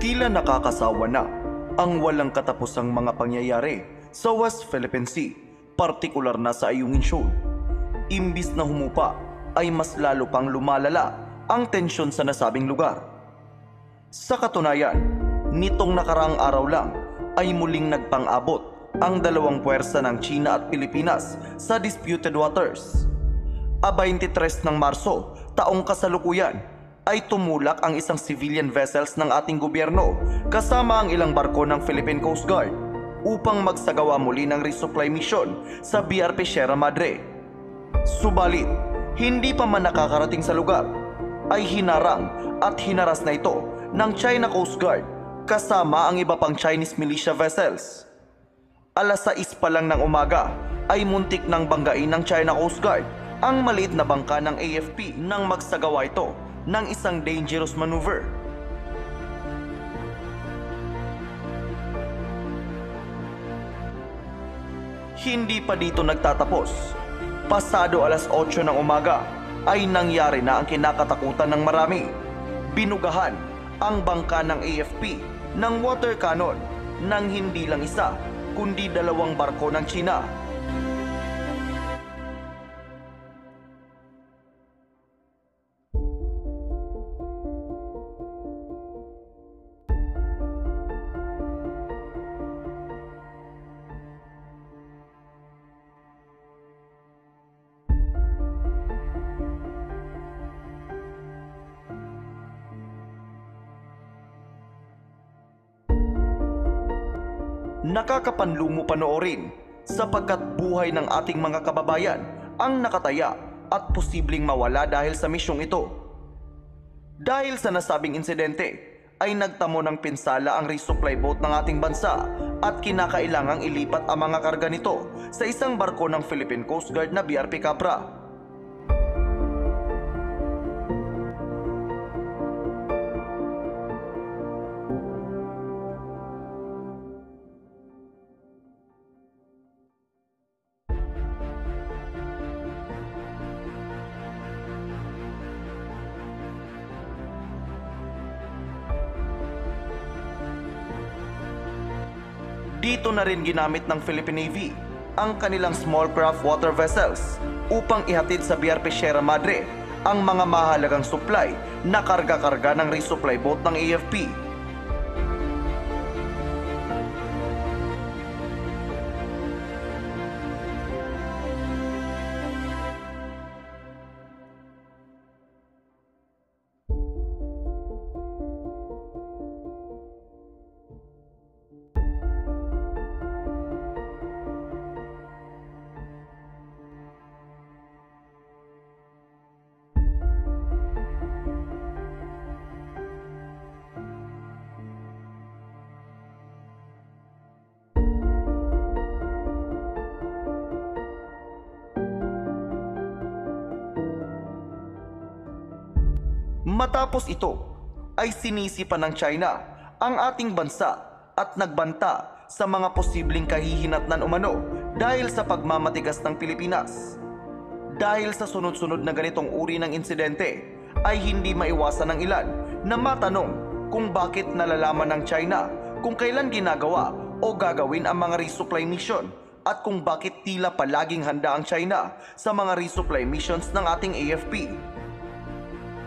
Tila nakakasawa na ang walang katapusang mga pangyayari sa West Philippine Sea, partikular na sa Ayungin Shoal. Imbis na humupa ay mas lalo pang lumalala ang tensyon sa nasabing lugar. Sa katunayan, nitong nakaraang araw lang ay muling nagpang-abot ang dalawang puwersa ng China at Pilipinas sa disputed waters. 23 ng Marso, taong kasalukuyan, ay tumulak ang isang civilian vessels ng ating gobyerno kasama ang ilang barko ng Philippine Coast Guard upang magsagawa muli ng resupply mission sa BRP Sierra Madre. Subalit, hindi pa man nakakarating sa lugar, ay hinarang at hinaras na ito ng China Coast Guard kasama ang iba pang Chinese militia vessels. 6:00 pa lang ng umaga ay muntik ng banggain ng China Coast Guard ang maliit na bangka ng AFP nang magsagawa ito ng isang dangerous maneuver. Hindi pa dito nagtatapos. Pasado 8:00 ng umaga ay nangyari na ang kinakatakutan ng marami. Binugahan ang bangka ng AFP ng water cannon ng hindi lang isa kundi dalawang barko ng China. Nakakapanlumo panoorin sapagkat buhay ng ating mga kababayan ang nakataya at posibleng mawala dahil sa misyong ito. Dahil sa nasabing insidente ay nagtamo ng pinsala ang resupply boat ng ating bansa at kinakailangang ilipat ang mga karga nito sa isang barko ng Philippine Coast Guard na BRP Capra. Dito na rin ginamit ng Philippine Navy ang kanilang small craft water vessels upang ihatid sa BRP Sierra Madre ang mga mahalagang supply na karga-karga ng resupply boat ng AFP. Matapos ito ay sinisipan ng China ang ating bansa at nagbanta sa mga posibleng kahihinatnan umano dahil sa pagmamatigas ng Pilipinas. Dahil sa sunod-sunod na ganitong uri ng insidente ay hindi maiwasan ng ilan na matanong kung bakit nalalaman ng China kung kailan ginagawa o gagawin ang mga resupply mission at kung bakit tila palaging handa ang China sa mga resupply missions ng ating AFP.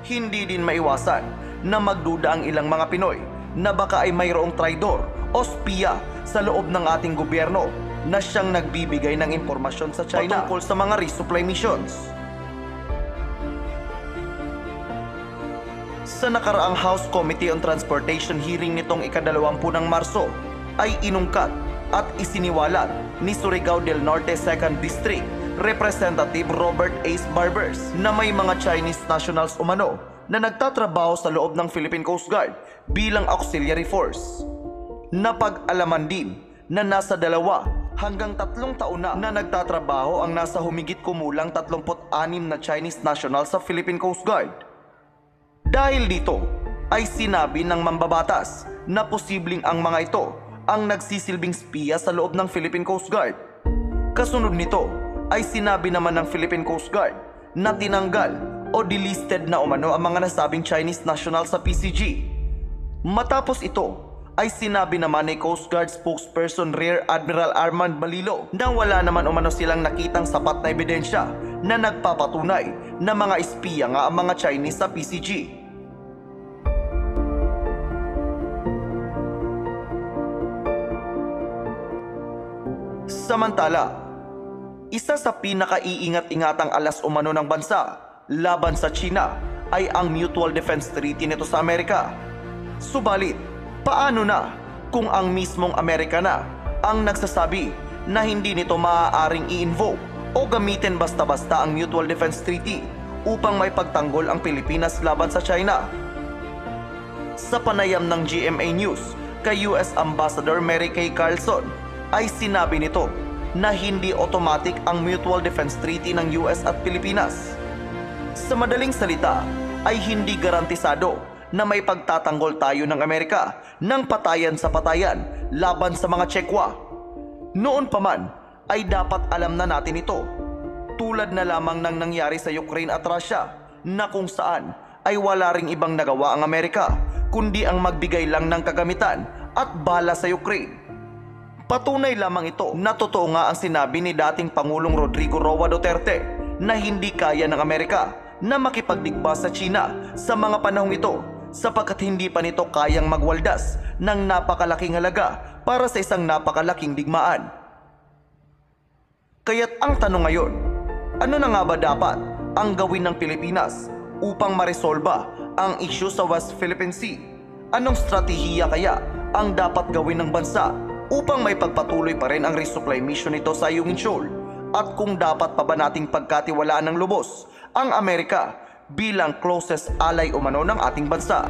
Hindi din maiwasan na magduda ang ilang mga Pinoy na baka ay mayroong traidor o spiya sa loob ng ating gobyerno na siyang nagbibigay ng impormasyon sa China patungkol sa mga resupply missions. Sa nakaraang House Committee on Transportation hearing nitong ika-20 ng Marso ay inungkat at isiniwalat ni Surigao del Norte 2nd District Representative Robert Ace Barbers na may mga Chinese nationals umano na nagtatrabaho sa loob ng Philippine Coast Guard bilang auxiliary force. Napag-alaman din na nasa 2 hanggang 3 taon na nagtatrabaho ang nasa humigit kumulang 36 na Chinese nationals sa Philippine Coast Guard. Dahil dito ay sinabi ng mambabatas na posibleng ang mga ito ang nagsisilbing spiya sa loob ng Philippine Coast Guard. Kasunod nito ay sinabi naman ng Philippine Coast Guard na tinanggal o delisted na umano ang mga nasabing Chinese national sa PCG. Matapos ito, ay sinabi naman ni Coast Guard spokesperson Rear Admiral Armand Malilo na wala naman umano silang nakitang sapat na ebidensya na nagpapatunay na mga espiya nga ang mga Chinese sa PCG. Samantala, isa sa pinakaiingat-ingatang alas umano ng bansa laban sa China ay ang Mutual Defense Treaty nito sa Amerika. Subalit, paano na kung ang mismong Amerika na ang nagsasabi na hindi nito maaaring i-invoke o gamitin basta-basta ang Mutual Defense Treaty upang may pagtanggol ang Pilipinas laban sa China? Sa panayam ng GMA News kay US Ambassador Mary Kay Carlson, ay sinabi nito na hindi automatic ang Mutual Defense Treaty ng US at Pilipinas. Sa madaling salita, ay hindi garantisado na may pagtatanggol tayo ng Amerika ng patayan sa patayan laban sa mga Chekwa. Noon pa man, ay dapat alam na natin ito. Tulad na lamang ng nangyari sa Ukraine at Russia, na kung saan ay wala ring ibang nagawa ang Amerika kundi ang magbigay lang ng kagamitan at bala sa Ukraine. Patunay lamang ito na totoo nga ang sinabi ni dating Pangulong Rodrigo Roa Duterte na hindi kaya ng Amerika na makipagdigma sa China sa mga panahong ito sapagkat hindi pa nito kayang magwaldas ng napakalaking halaga para sa isang napakalaking digmaan. Kaya't ang tanong ngayon, ano na nga ba dapat ang gawin ng Pilipinas upang maresolba ang issue sa West Philippine Sea? Anong strategiya kaya ang dapat gawin ng bansa upang may pagpatuloy pa rin ang resupply mission nito sa Ayungin Shoal? At kung dapat pa ba nating pagkatiwalaan ng lubos ang Amerika bilang closest ally umano ng ating bansa?